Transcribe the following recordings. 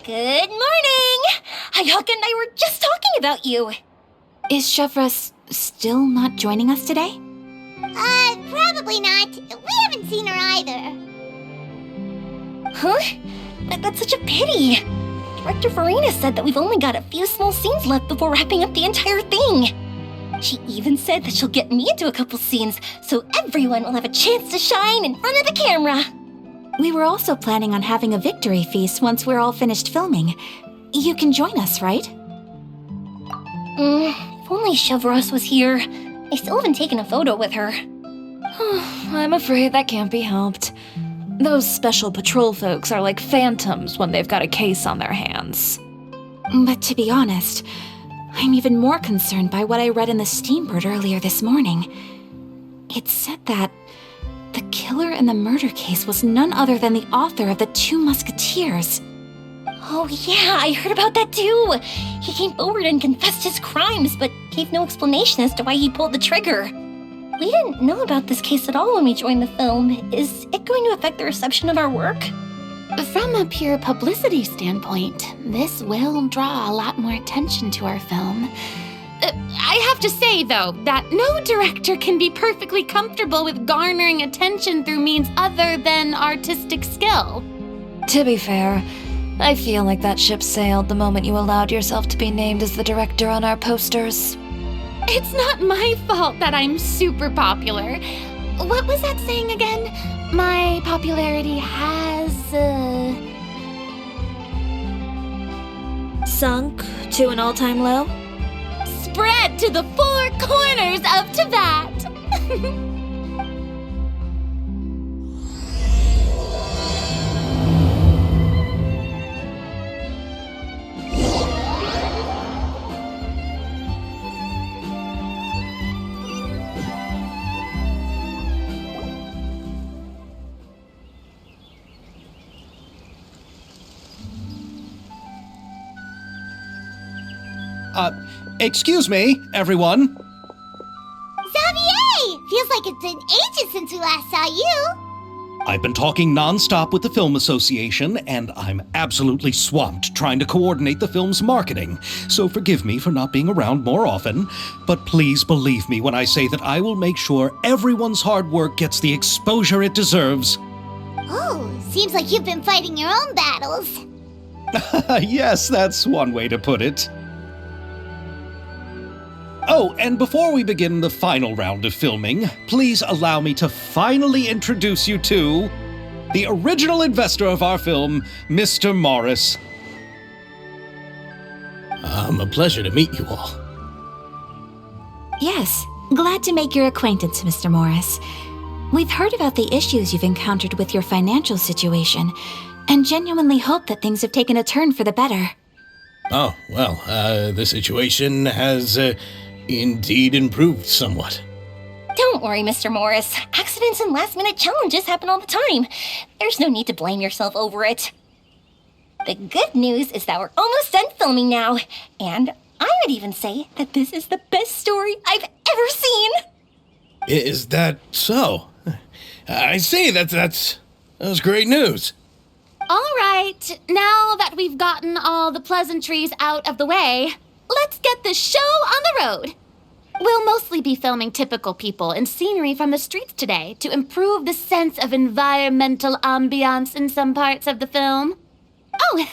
Good morning! Hayaka and I were just talking about you. Is Chevra still not joining us today? Probably not. We haven't seen her either. Huh? That's such a pity. Director Farina said that we've only got a few small scenes left before wrapping up the entire thing. She even said that she'll get me into a couple scenes, so everyone will have a chance to shine in front of the camera. We were also planning on having a victory feast once we're all finished filming. You can join us, right? If only Chevros was here. I still haven't taken a photo with her. I'm afraid that can't be helped. Those special patrol folks are like phantoms when they've got a case on their hands. But to be honest, I'm even more concerned by what I read in the Steambird earlier this morning. It said that the killer in the murder case was none other than the author of the Two Musketeers. Oh yeah, I heard about that too. He came forward and confessed his crimes, but gave no explanation as to why he pulled the trigger. We didn't know about this case at all when we joined the film. Is it going to affect the reception of our work? From a pure publicity standpoint, this will draw a lot more attention to our film. I have to say, though, that no director can be perfectly comfortable with garnering attention through means other than artistic skill. To be fair, I feel like that ship sailed the moment you allowed yourself to be named as the director on our posters. It's not my fault that I'm super popular. What was that saying again? My popularity has, Sunk to an all-time low? spread to the four corners of Tibet. Excuse me, everyone. Xavier! Feels like it's been ages since we last saw you. I've been talking non-stop with the Film Association, and I'm absolutely swamped trying to coordinate the film's marketing. So forgive me for not being around more often, but please believe me when I say that I will make sure everyone's hard work gets the exposure it deserves. Oh, seems like you've been fighting your own battles. Yes, that's one way to put it. Oh, and before we begin the final round of filming, please allow me to finally introduce you to the original investor of our film, Mr. Morris. A pleasure to meet you all. Yes, glad to make your acquaintance, Mr. Morris. We've heard about the issues you've encountered with your financial situation, and genuinely hope that things have taken a turn for the better. Oh, well, the situation has indeed improved somewhat. Don't worry, Mr. Morris. Accidents and last-minute challenges happen all the time. There's no need to blame yourself over it. The good news is that we're almost done filming now, and I would even say that this is the best story I've ever seen. Is that so? I see, that's great news. All right, now that we've gotten all the pleasantries out of the way, let's get this show on the road. We'll mostly be filming typical people and scenery from the streets today to improve the sense of environmental ambiance in some parts of the film. Oh,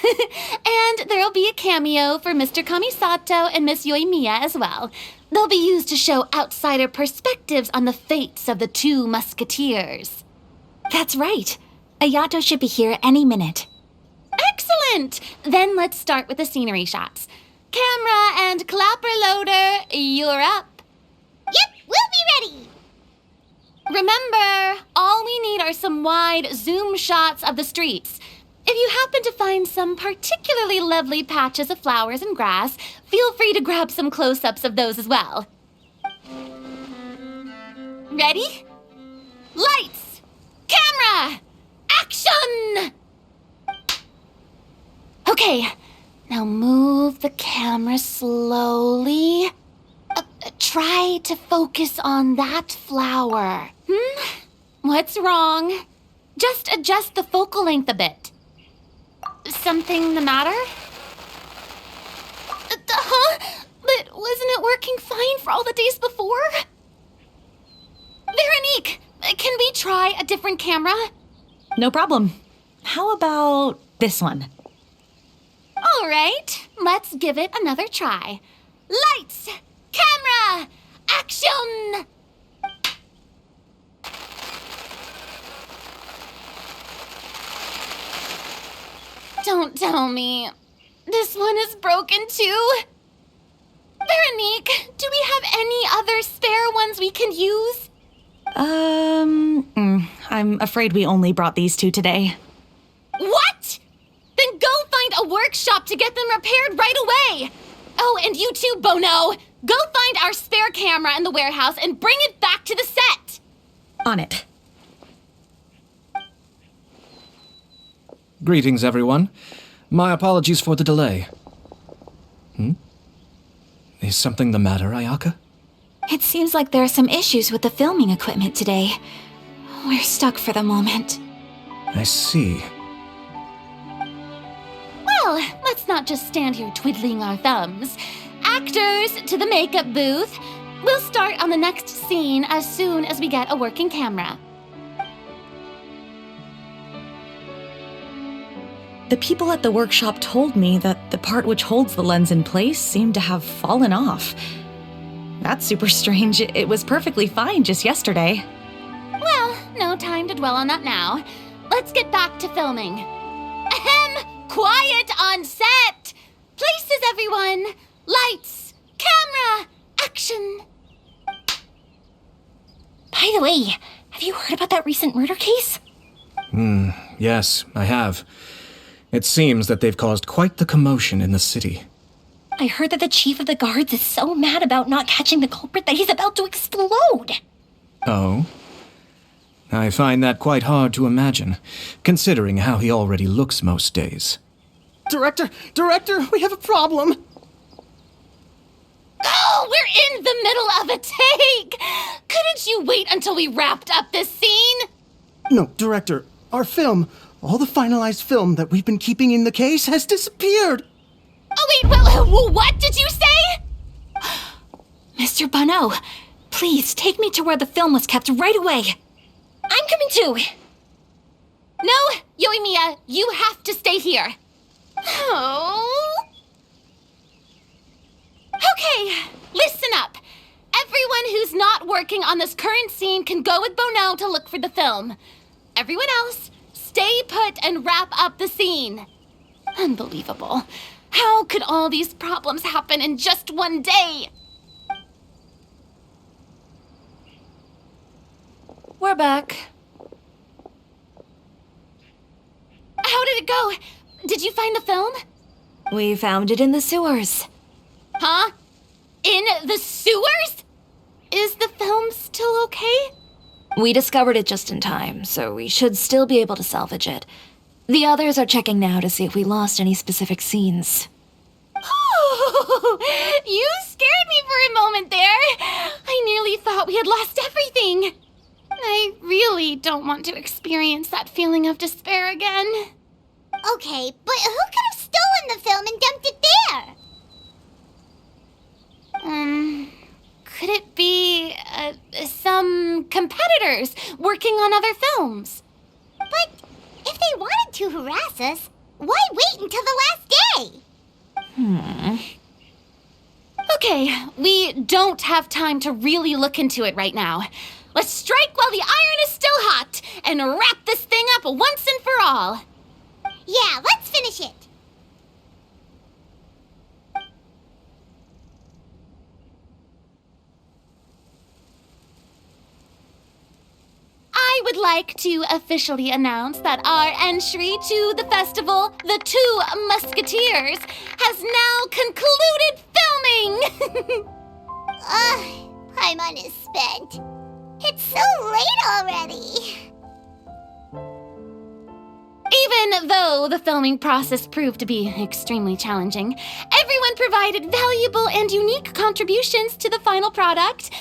and there'll be a cameo for Mr. Kamisato and Miss Yoimiya as well. They'll be used to show outsider perspectives on the fates of the Two Musketeers. That's right. Ayato should be here any minute. Excellent! Then let's start with the scenery shots. Camera and clapper loader, you're up. Yep, we'll be ready. Remember, all we need are some wide zoom shots of the streets. If you happen to find some particularly lovely patches of flowers and grass, feel free to grab some close-ups of those as well. Ready? Lights! Camera! Action! Okay, now move the camera slowly. Try to focus on that flower. What's wrong? Just adjust the focal length a bit. something the matter? Huh? But wasn't it working fine for all the days before? Veronique, can we try a different camera? No problem. How about this one? All right, let's give it another try. Lights, camera, action! Don't tell me. This one is broken too? Veronique, do we have any other spare ones we can use? I'm afraid we only brought these two today. What? Then go find a workshop to get them repaired right away. Oh, and you too, Bono. Go find our spare camera in the warehouse and bring it back to the set. On it. Greetings, everyone. My apologies for the delay. Is something the matter, Ayaka? It seems like there are some issues with the filming equipment today. We're stuck for the moment. I see. Well, let's not just stand here twiddling our thumbs. Actors, to the makeup booth. We'll start on the next scene as soon as we get a working camera. The people at the workshop told me that the part which holds the lens in place seemed to have fallen off. That's super strange. It was perfectly fine just yesterday. Well, no time to dwell on that now. Let's get back to filming. Ahem! Quiet on set! Places, everyone! Lights! Camera! Action! By the way, have you heard about that recent murder case? Yes, I have. It seems that they've caused quite the commotion in the city. I heard that the chief of the guards is so mad about not catching the culprit that he's about to explode. Oh? I find that quite hard to imagine, considering how he already looks most days. Director, we have a problem. Oh, we're in the middle of a take! Couldn't you wait until we wrapped up this scene? No, Director, our film, all the finalized film that we've been keeping in the case has disappeared. Oh, wait, what did you say? Mr. Bono, please take me to where the film was kept right away. I'm coming too. No, Yoimiya, you have to stay here. Oh. Okay, listen up. Everyone who's not working on this current scene can go with Bono to look for the film. Everyone else, stay put and wrap up the scene. Unbelievable. How could all these problems happen in just one day? We're back. How did it go? Did you find the film? We found it in the sewers. Huh? In the sewers? Is the film still okay? We discovered it just in time, so we should still be able to salvage it. The others are checking now to see if we lost any specific scenes. Oh, you scared me for a moment there. I nearly thought we had lost everything. I really don't want to experience that feeling of despair again. Okay, but who could have stolen the film and dumped it there? Could it be some competitors working on other films? But if they wanted to harass us, why wait until the last day? Okay, we don't have time to really look into it right now. Let's strike while the iron is still hot and wrap this thing up once and for all. Yeah, let's finish it. I would like to officially announce that our entry to the festival, The Two Musketeers, has now concluded filming! Paimon is spent. It's so late already. Even though the filming process proved to be extremely challenging, everyone provided valuable and unique contributions to the final product.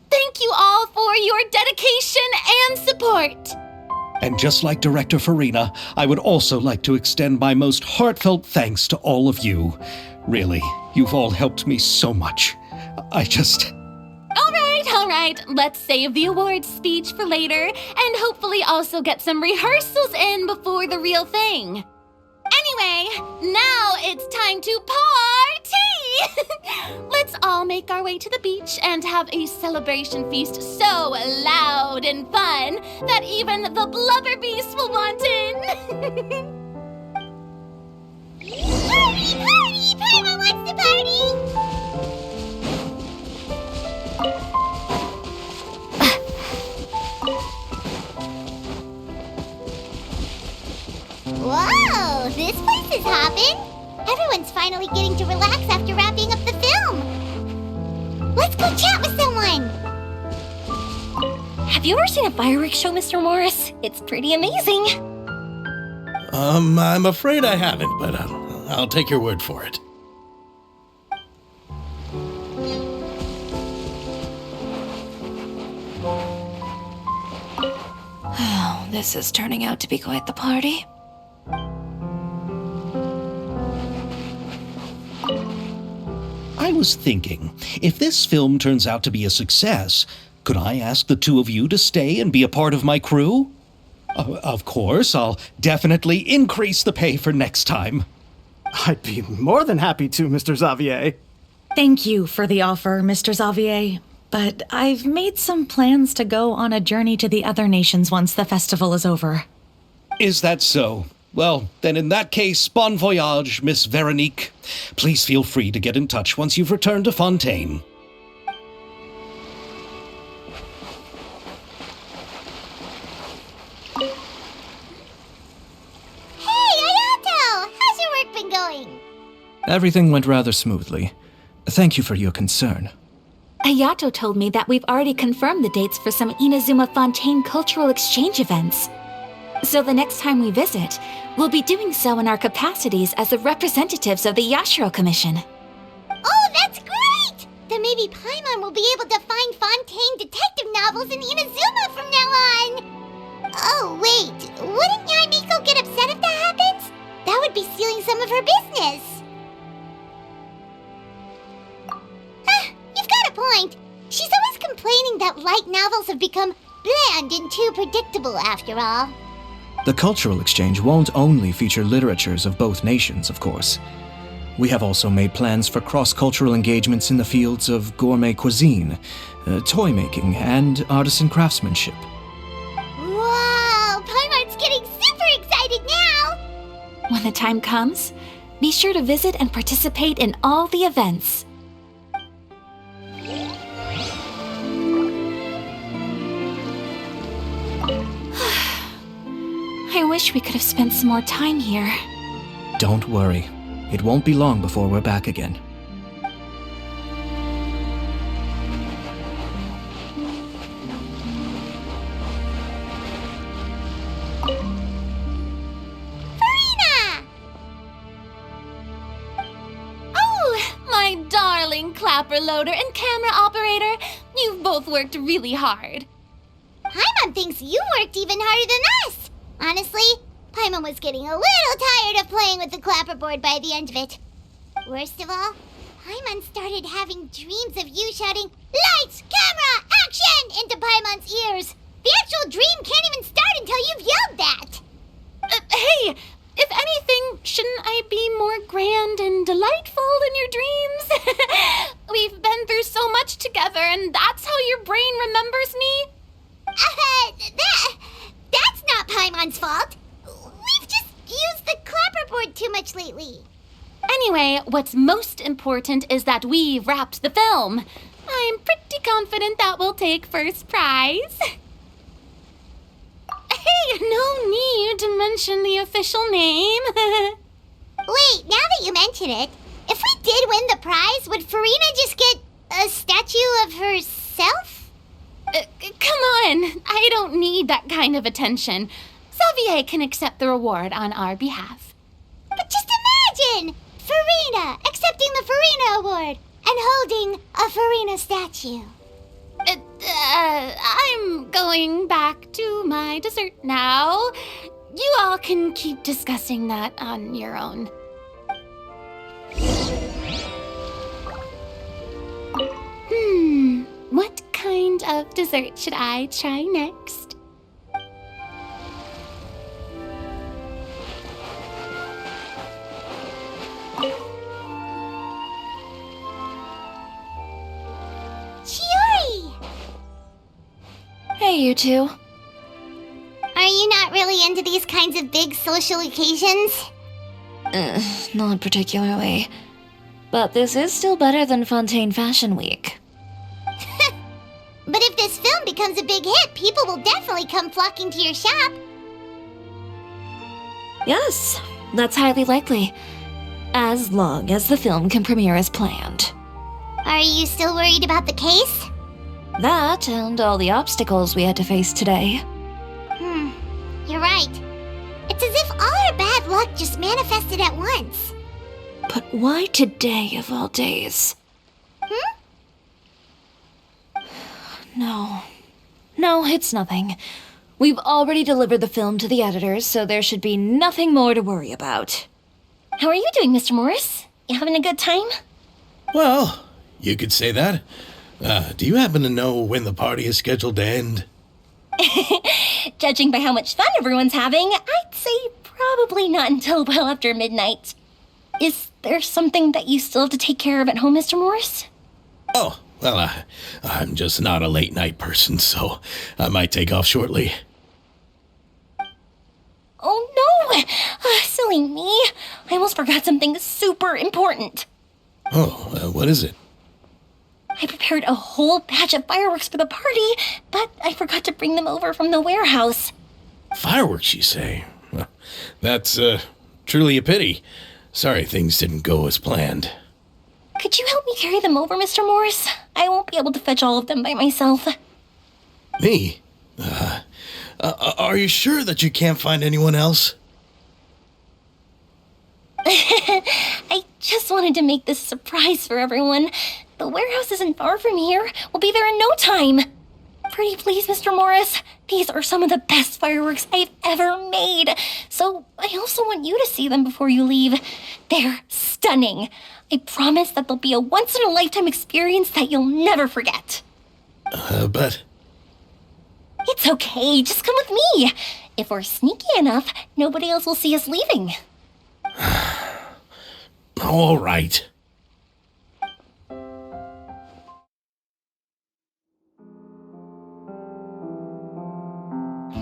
Thank you all for your dedication and support. And just like Director Farina, I would also like to extend my most heartfelt thanks to all of you. Really, you've all helped me so much. All right. Let's save the awards speech for later, and hopefully also get some rehearsals in before the real thing. Anyway, now it's time to party! Let's all make our way to the beach and have a celebration feast so loud and fun that even the blubber beast will want in. Party! Party! Paimon wants to party! Whoa! This place is hopping! Everyone's finally getting to relax after wrapping up the film! Let's go chat with someone! Have you ever seen a fireworks show, Mr. Morris? It's pretty amazing. I'm afraid I haven't, but I'll take your word for it. Oh, this is turning out to be quite the party. I was thinking, if this film turns out to be a success, could I ask the two of you to stay and be a part of my crew? Of course, I'll definitely increase the pay for next time. I'd be more than happy to, Mr. Xavier. Thank you for the offer, Mr. Xavier. But I've made some plans to go on a journey to the other nations once the festival is over. Is that so? Well, then in that case, bon voyage, Miss Veronique. Please feel free to get in touch once you've returned to Fontaine. Hey, Ayato! How's your work been going? Everything went rather smoothly. Thank you for your concern. Ayato told me that we've already confirmed the dates for some Inazuma Fontaine cultural exchange events. So the next time we visit, we'll be doing so in our capacities as the representatives of the Yashiro Commission. Oh, that's great! Then maybe Paimon will be able to find Fontaine detective novels in Inazuma from now on! Oh, wait, wouldn't Yai Miko get upset if that happens? That would be stealing some of her business. You've got a point. She's always complaining that light novels have become bland and too predictable after all. The cultural exchange won't only feature literatures of both nations, of course. We have also made plans for cross-cultural engagements in the fields of gourmet cuisine, toy making, and artisan craftsmanship. Wow, Paimon's getting super excited now! When the time comes, be sure to visit and participate in all the events. I wish we could have spent some more time here. Don't worry. It won't be long before we're back again. Farina! Oh, my darling clapper loader and camera operator. You've both worked really hard. Paimon thinks you worked even harder than us. Honestly, Paimon was getting a little tired of playing with the clapperboard by the end of it. Worst of all, Paimon started having dreams of you shouting, "Lights, camera, action!" into Paimon's ears. The actual dream can't even start until you've yelled that. Hey, if anything, shouldn't I be more grand and delightful in your dreams? We've been through so much together, and that's how your brain remembers me? That's not Paimon's fault. We've just used the clapperboard too much lately. Anyway, what's most important is that we've wrapped the film. I'm pretty confident that we'll take first prize. Hey, no need to mention the official name. Wait, now that you mention it, if we did win the prize, would Farina just get a statue of herself? Come on, I don't need that kind of attention. Xavier can accept the reward on our behalf. But just imagine! Farina accepting the Farina Award and holding a Farina statue. I'm going back to my dessert now. You all can keep discussing that on your own. What kind of dessert should I try next? Chiori! Hey, you two. Are you not really into these kinds of big social occasions? Not particularly. But this is still better than Fontaine Fashion Week. But if this film becomes a big hit, people will definitely come flocking to your shop. Yes, that's highly likely. As long as the film can premiere as planned. Are you still worried about the case? That and all the obstacles we had to face today. You're right. It's as if all our bad luck just manifested at once. But why today of all days? No, it's nothing. We've already delivered the film to the editors, so there should be nothing more to worry about. How are you doing, Mr. Morris? You having a good time? Well, you could say that. Do you happen to know when the party is scheduled to end? Judging by how much fun everyone's having, I'd say probably not until well after midnight. Is there something that you still have to take care of at home, Mr. Morris? Oh, well, I'm just not a late night person, so I might take off shortly. Oh no! Silly me. I almost forgot something super important. Oh, what is it? I prepared a whole batch of fireworks for the party, but I forgot to bring them over from the warehouse. Fireworks, you say? Well, that's truly a pity. Sorry things didn't go as planned. Could you help me carry them over, Mr. Morris? I won't be able to fetch all of them by myself. Me? Are you sure that you can't find anyone else? I just wanted to make this a surprise for everyone. The warehouse isn't far from here. We'll be there in no time. Pretty please, Mr. Morris. These are some of the best fireworks I've ever made. So I also want you to see them before you leave. They're stunning. I promise that they'll be a once-in-a-lifetime experience that you'll never forget. But... It's okay. Just come with me. If we're sneaky enough, nobody else will see us leaving. all right.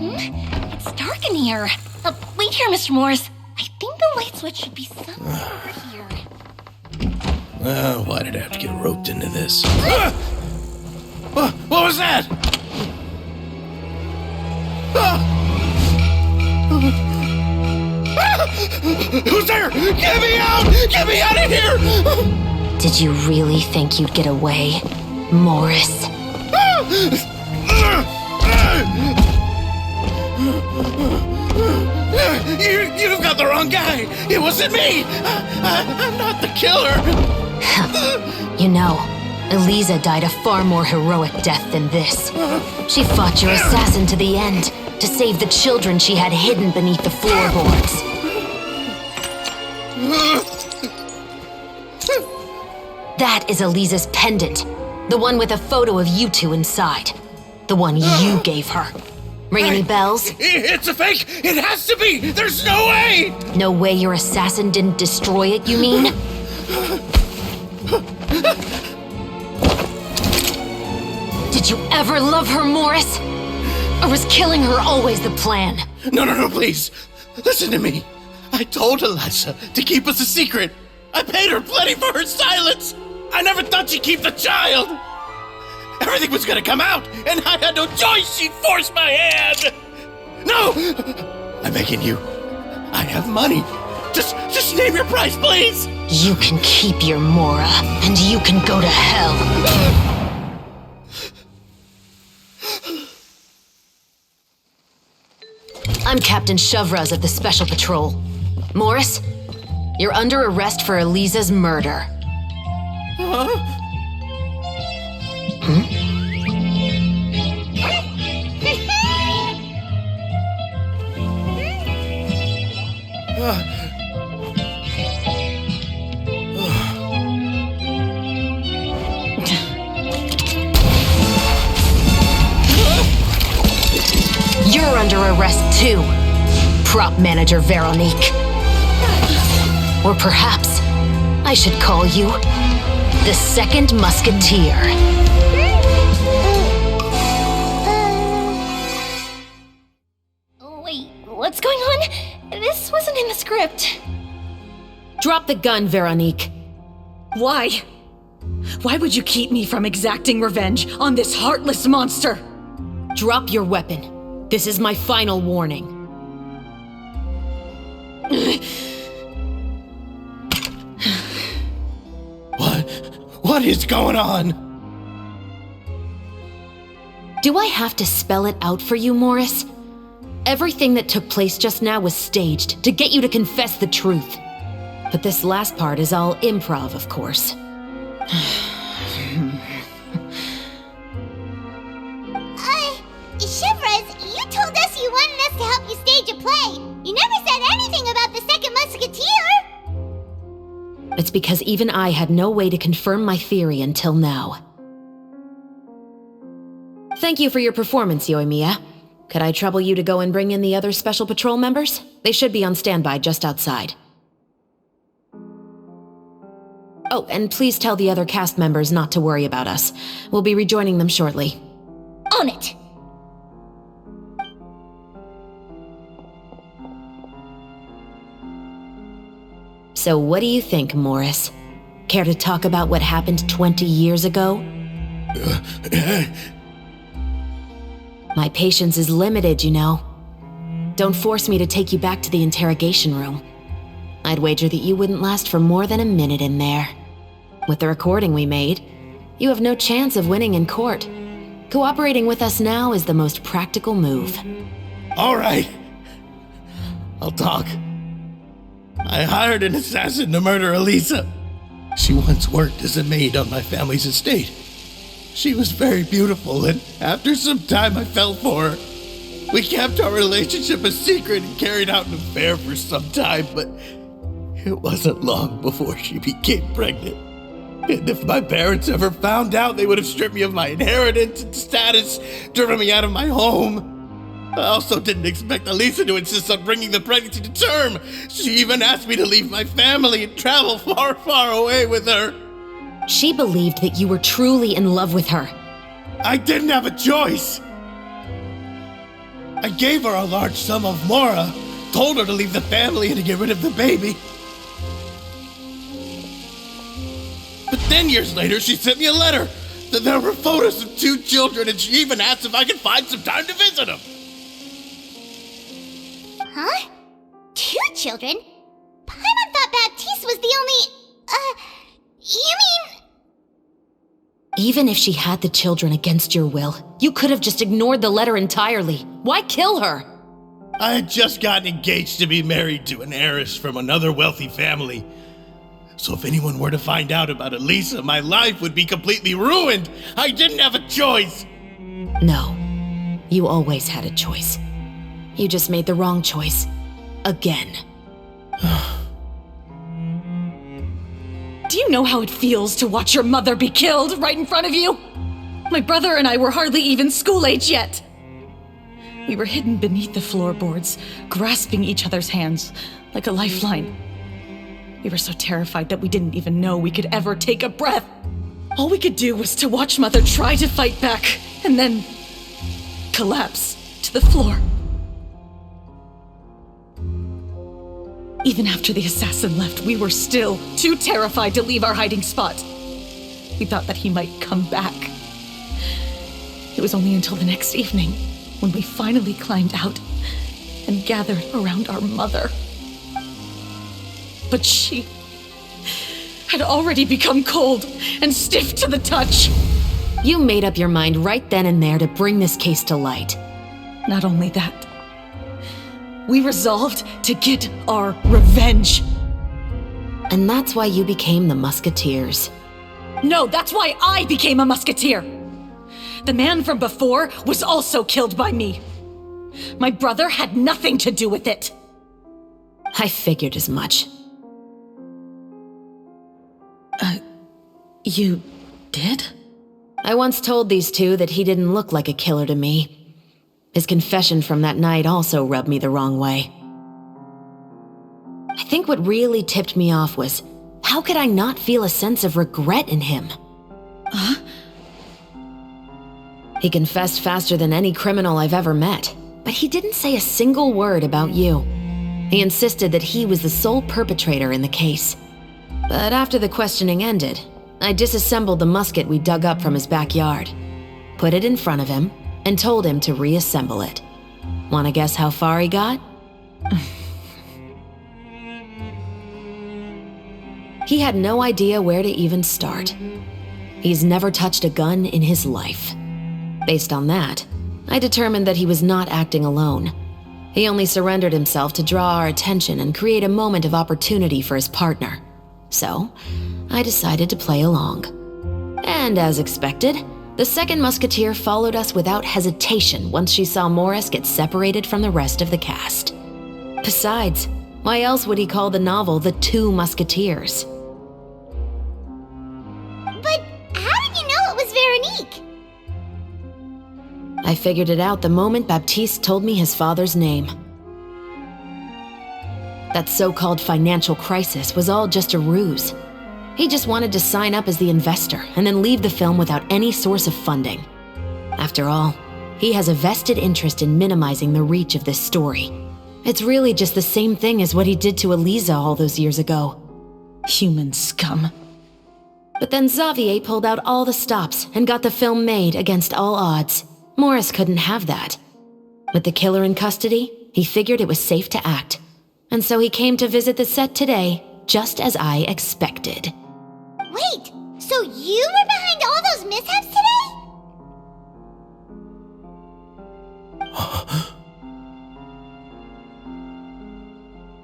It's dark in here. Wait here, Mr. Morris. I think the light switch should be somewhere over here. Why did I have to get roped into this? What was that? Who's there? Get me out! Get me out of here! Did you really think you'd get away, Morris? You've got the wrong guy. It wasn't me. I'm not the killer. You know, Eliza died a far more heroic death than this. She fought your assassin to the end to save the children she had hidden beneath the floorboards. That is Eliza's pendant, the one with a photo of you two inside. The one you gave her. Ring any bells? It's a fake! It has to be! There's no way! No way your assassin didn't destroy it, you mean? Did you ever love her, Morris? Or was killing her always the plan? No, please. Listen to me. I told Eliza to keep us a secret. I paid her plenty for her silence. I never thought she'd keep the child. Everything was gonna come out, and I had no choice. She forced my hand. No! I'm begging you. I have money. Just name your price, please. You can keep your Mora, and you can go to hell. I'm Captain Shovraz of the Special Patrol. Morris, you're under arrest for Eliza's murder. under arrest too, prop manager Veronique. Or perhaps I should call you the Second Musketeer. Wait, what's going on? This wasn't in the script. Drop the gun, Veronique. Why? Why would you keep me from exacting revenge on this heartless monster? Drop your weapon. This is my final warning. What is going on? Do I have to spell it out for you, Morris? Everything that took place just now was staged to get you to confess the truth. But this last part is all improv, of course. Shivers, you told us you wanted us to help you stage a play. You never said anything about the Second Musketeer. It's because even I had no way to confirm my theory until now. Thank you for your performance, Yoimiya. Could I trouble you to go and bring in the other Special Patrol members? They should be on standby just outside. Oh, and please tell the other cast members not to worry about us. We'll be rejoining them shortly. On it! So what do you think, Morris? Care to talk about what happened 20 years ago? My patience is limited, you know. Don't force me to take you back to the interrogation room. I'd wager that you wouldn't last for more than a minute in there. With the recording we made, you have no chance of winning in court. Cooperating with us now is the most practical move. All right. I'll talk. I hired an assassin to murder Elisa. She once worked as a maid on my family's estate. She was very beautiful, and after some time I fell for her. We kept our relationship a secret and carried out an affair for some time, but it wasn't long before she became pregnant. And if my parents ever found out, they would have stripped me of my inheritance and status, driven me out of my home. I also didn't expect Elisa to insist on bringing the pregnancy to term. She even asked me to leave my family and travel far, far away with her. She believed that you were truly in love with her. I didn't have a choice. I gave her a large sum of mora, told her to leave the family and to get rid of the baby. But then years later, she sent me a letter. There were photos of 2 children, and she even asked if I could find some time to visit them. Huh? 2 children? Paimon thought Baptiste was the only... you mean... Even if she had the children against your will, you could have just ignored the letter entirely. Why kill her? I had just gotten engaged to be married to an heiress from another wealthy family. So if anyone were to find out about Elisa, my life would be completely ruined. I didn't have a choice. No, you always had a choice. You just made the wrong choice. Again. Do you know how it feels to watch your mother be killed right in front of you? My brother and I were hardly even school age yet. We were hidden beneath the floorboards, grasping each other's hands like a lifeline. We were so terrified that we didn't even know we could ever take a breath. All we could do was to watch Mother try to fight back, and then collapse to the floor. Even after the assassin left, we were still too terrified to leave our hiding spot. We thought that he might come back. It was only until the next evening when we finally climbed out and gathered around our mother. But she had already become cold and stiff to the touch. You made up your mind right then and there to bring this case to light. Not only that, we resolved to get our revenge. And that's why you became the Musketeers. No, that's why I became a musketeer. The man from before was also killed by me. My brother had nothing to do with it. I figured as much. You did? I once told these two that he didn't look like a killer to me. His confession from that night also rubbed me the wrong way. I think what really tipped me off was, how could I not feel a sense of regret in him? He confessed faster than any criminal I've ever met, but he didn't say a single word about you. He insisted that he was the sole perpetrator in the case. But after the questioning ended, I disassembled the musket we dug up from his backyard, put it in front of him, and told him to reassemble it. Wanna guess how far he got? He had no idea where to even start. He's never touched a gun in his life. Based on that, I determined that he was not acting alone. He only surrendered himself to draw our attention and create a moment of opportunity for his partner. So, I decided to play along. And as expected, the second musketeer followed us without hesitation once she saw Morris get separated from the rest of the cast. Besides, why else would he call the novel The Two Musketeers? But how did you know it was Veronique? I figured it out the moment Baptiste told me his father's name. That so-called financial crisis was all just a ruse. He just wanted to sign up as the investor and then leave the film without any source of funding. After all, he has a vested interest in minimizing the reach of this story. It's really just the same thing as what he did to Eliza all those years ago. Human scum. But then Xavier pulled out all the stops and got the film made against all odds. Morris couldn't have that. With the killer in custody, he figured it was safe to act. And so he came to visit the set today, just as I expected. Wait, so you were behind all those mishaps today?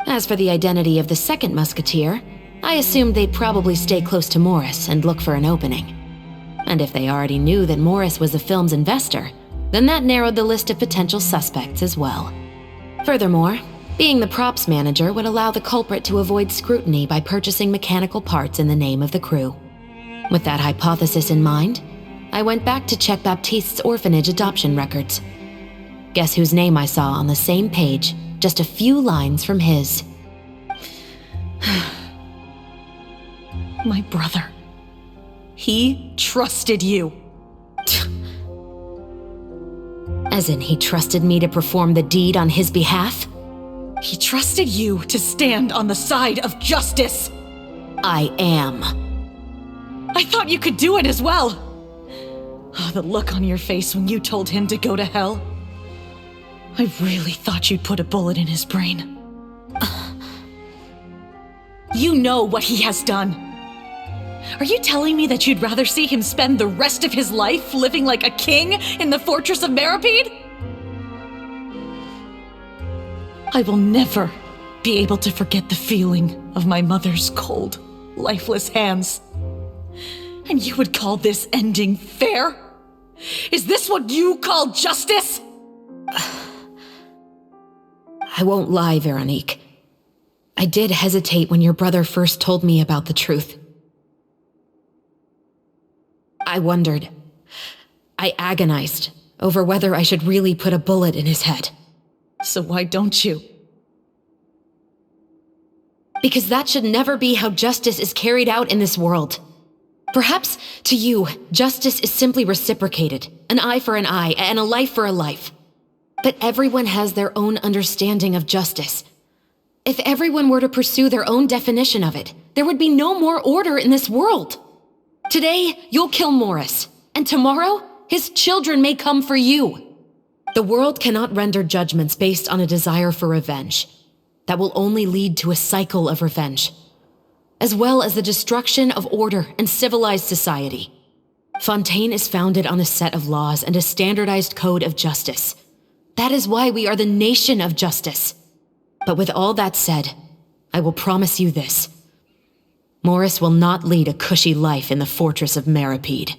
As for the identity of the second musketeer, I assumed they'd probably stay close to Morris and look for an opening. And if they already knew that Morris was the film's investor, then that narrowed the list of potential suspects as well. Furthermore, being the props manager would allow the culprit to avoid scrutiny by purchasing mechanical parts in the name of the crew. With that hypothesis in mind, I went back to check Baptiste's orphanage adoption records. Guess whose name I saw on the same page, just a few lines from his. My brother. He trusted you. As in, he trusted me to perform the deed on his behalf? He trusted you to stand on the side of justice. I am. I thought you could do it as well. Oh, the look on your face when you told him to go to hell. I really thought you'd put a bullet in his brain. You know what he has done. Are you telling me that you'd rather see him spend the rest of his life living like a king in the fortress of Meripede? I will never be able to forget the feeling of my mother's cold, lifeless hands. And you would call this ending fair? Is this what you call justice? I won't lie, Veronique. I did hesitate when your brother first told me about the truth. I wondered. I agonized over whether I should really put a bullet in his head. So why don't you? Because that should never be how justice is carried out in this world. Perhaps, to you, justice is simply reciprocated, an eye for an eye and a life for a life. But everyone has their own understanding of justice. If everyone were to pursue their own definition of it, there would be no more order in this world. Today, you'll kill Morris, and tomorrow, his children may come for you. The world cannot render judgments based on a desire for revenge. That will only lead to a cycle of revenge, as well as the destruction of order and civilized society. Fontaine is founded on a set of laws and a standardized code of justice. That is why we are the nation of justice. But with all that said, I will promise you this. Morris will not lead a cushy life in the fortress of Meripede.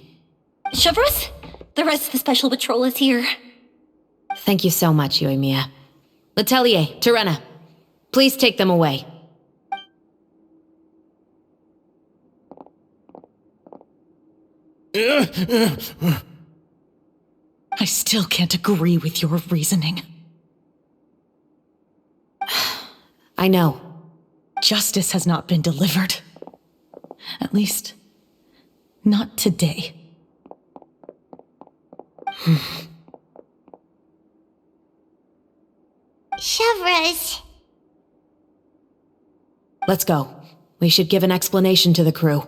Chevros, the rest of the special patrol is here. Thank you so much, Yoimiya. Letelier, Terena, please take them away. I still can't agree with your reasoning. I know. Justice has not been delivered. At least, not today. Chevras. Let's go. We should give an explanation to the crew.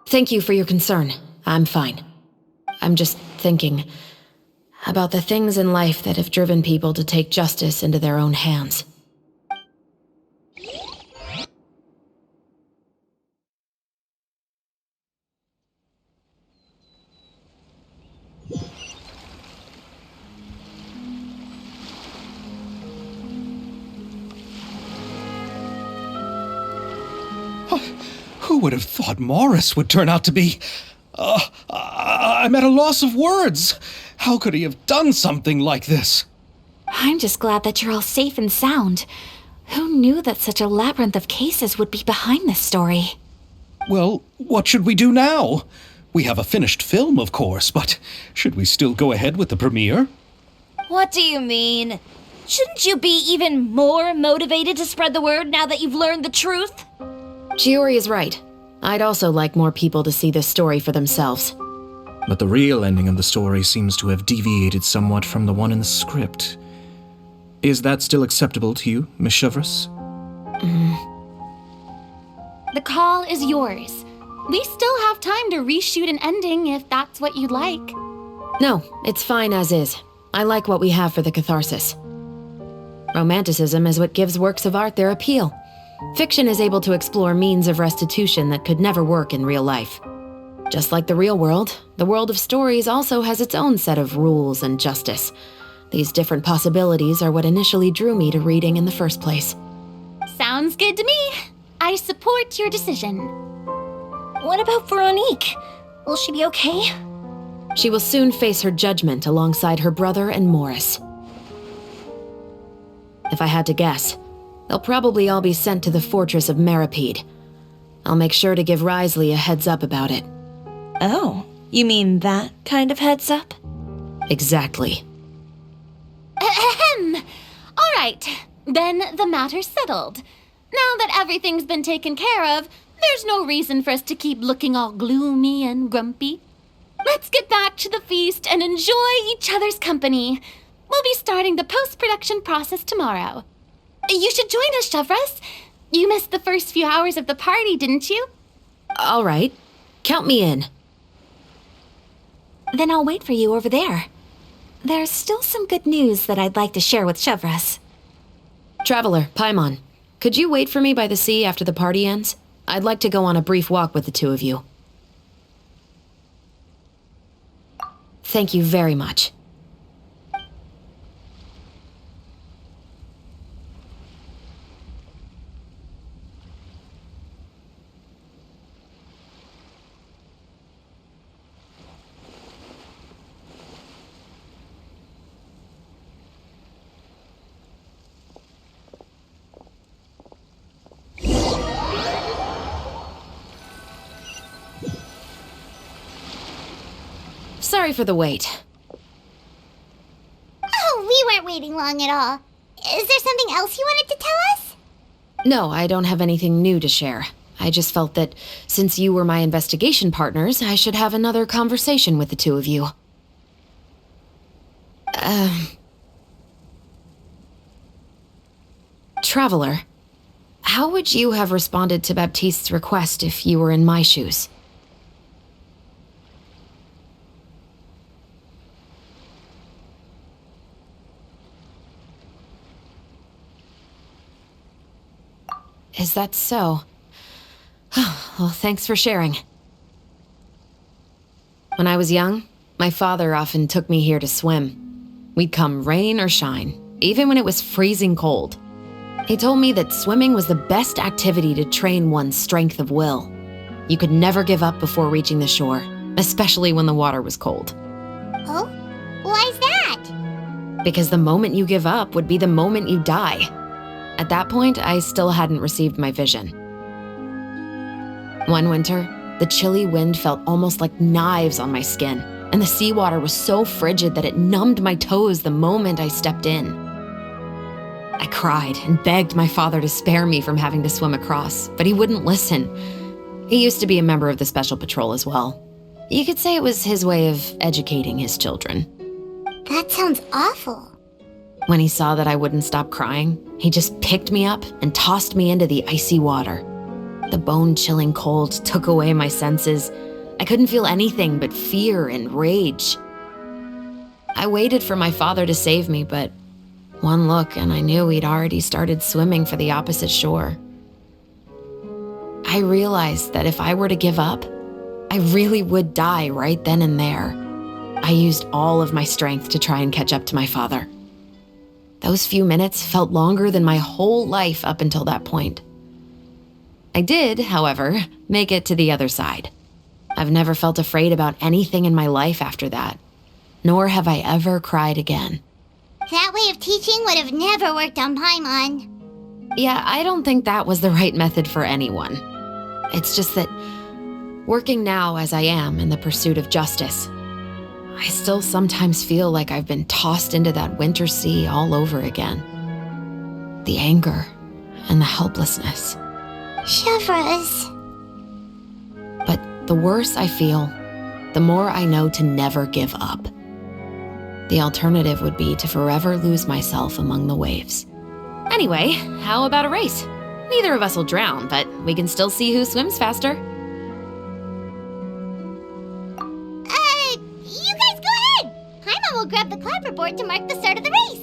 Thank you for your concern. I'm fine. I'm just thinking about the things in life that have driven people to take justice into their own hands. Who would have thought Morris would turn out to be... I'm at a loss of words. How could he have done something like this? I'm just glad that you're all safe and sound. Who knew that such a labyrinth of cases would be behind this story? Well, what should we do now? We have a finished film, of course, but should we still go ahead with the premiere? What do you mean? Shouldn't you be even more motivated to spread the word now that you've learned the truth? Chiori is right. I'd also like more people to see this story for themselves. But the real ending of the story seems to have deviated somewhat from the one in the script. Is that still acceptable to you, Miss Chevras? The call is yours. We still have time to reshoot an ending if that's what you'd like. No, it's fine as is. I like what we have for the catharsis. Romanticism is what gives works of art their appeal. Fiction is able to explore means of restitution that could never work in real life. Just like the real world, the world of stories also has its own set of rules and justice. These different possibilities are what initially drew me to reading in the first place. Sounds good to me. I support your decision. What about Veronique? Will she be okay? She will soon face her judgment alongside her brother and Morris. If I had to guess, they'll probably all be sent to the fortress of Meripede. I'll make sure to give Risley a heads up about it. Oh, you mean that kind of heads up? Exactly. Ahem. All right, then the matter's settled. Now that everything's been taken care of, there's no reason for us to keep looking all gloomy and grumpy. Let's get back to the feast and enjoy each other's company. We'll be starting the post-production process tomorrow. You should join us, Chevras. You missed the first few hours of the party, didn't you? All right. Count me in. Then I'll wait for you over there. There's still some good news that I'd like to share with Chevras. Traveler, Paimon, could you wait for me by the sea after the party ends? I'd like to go on a brief walk with the two of you. Thank you very much. Sorry for the wait. Oh, we weren't waiting long at all. Is there something else you wanted to tell us? No, I don't have anything new to share. I just felt that since you were my investigation partners, I should have another conversation with the two of you. Traveler, how would you have responded to Baptiste's request if you were in my shoes? Is that so? Well, thanks for sharing. When I was young, my father often took me here to swim. We'd come rain or shine, even when it was freezing cold. He told me that swimming was the best activity to train one's strength of will. You could never give up before reaching the shore, especially when the water was cold. Oh? Why's that? Because the moment you give up would be the moment you die. At that point, I still hadn't received my vision. One winter, The chilly wind felt almost like knives on my skin, and the seawater was so frigid that it numbed my toes the moment I stepped in. I cried and begged my father to spare me from having to swim across, but he wouldn't listen. He used to be a member of the Special Patrol as well. You could say it was his way of educating his children. That sounds awful. When he saw that I wouldn't stop crying, he just picked me up and tossed me into the icy water. The bone-chilling cold took away my senses. I couldn't feel anything but fear and rage. I waited for my father to save me, but one look and I knew he'd already started swimming for the opposite shore. I realized that if I were to give up, I really would die right then and there. I used all of my strength to try and catch up to my father. Those few minutes felt longer than my whole life up until that point. I did, however, make it to the other side. I've never felt afraid about anything in my life after that, nor have I ever cried again. That way of teaching would have never worked on Paimon. Yeah, I don't think that was the right method for anyone. It's just that, working now as I am in the pursuit of justice, I still sometimes feel like I've been tossed into that winter sea all over again. The anger and the helplessness. Chevreuse. But the worse I feel, the more I know to never give up. The alternative would be to forever lose myself among the waves. Anyway, how about a race? Neither of us will drown, but we can still see who swims faster. You guys go ahead! Paimon will grab the clapperboard to mark the start of the race.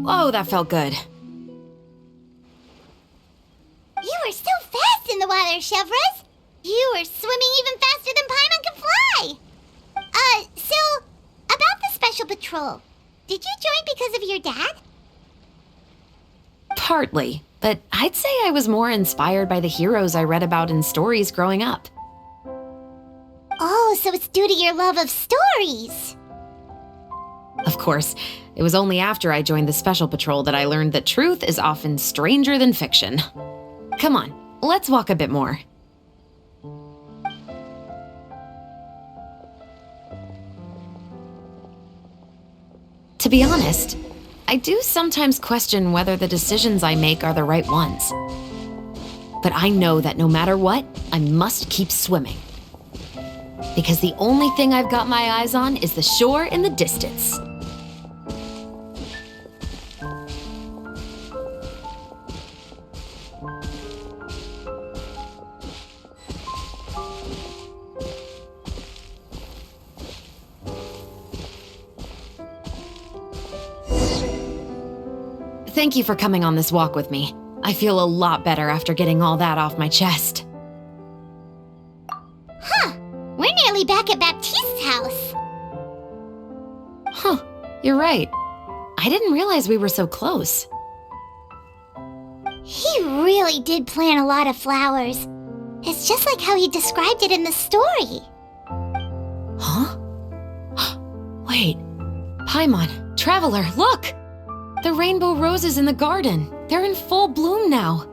Whoa, that felt good. You were so fast in the water, Chevreuse. You were swimming even faster than Paimon could fly. So, about the Special Patrol, did you join because of your dad? Partly, but I'd say I was more inspired by the heroes I read about in stories growing up. Oh, so it's due to your love of stories. Of course, it was only after I joined the Special Patrol that I learned that truth is often stranger than fiction. Come on, let's walk a bit more. To be honest, I do sometimes question whether the decisions I make are the right ones. But I know that no matter what, I must keep swimming. Because the only thing I've got my eyes on is the shore in the distance. Thank you for coming on this walk with me. I feel a lot better after getting all that off my chest. Huh. We're nearly back at Baptiste's house. Huh, you're right. I didn't realize we were so close. He really did plant a lot of flowers. It's just like how he described it in the story. Huh? Wait. Paimon, Traveler, look! The rainbow roses in the garden. They're in full bloom now.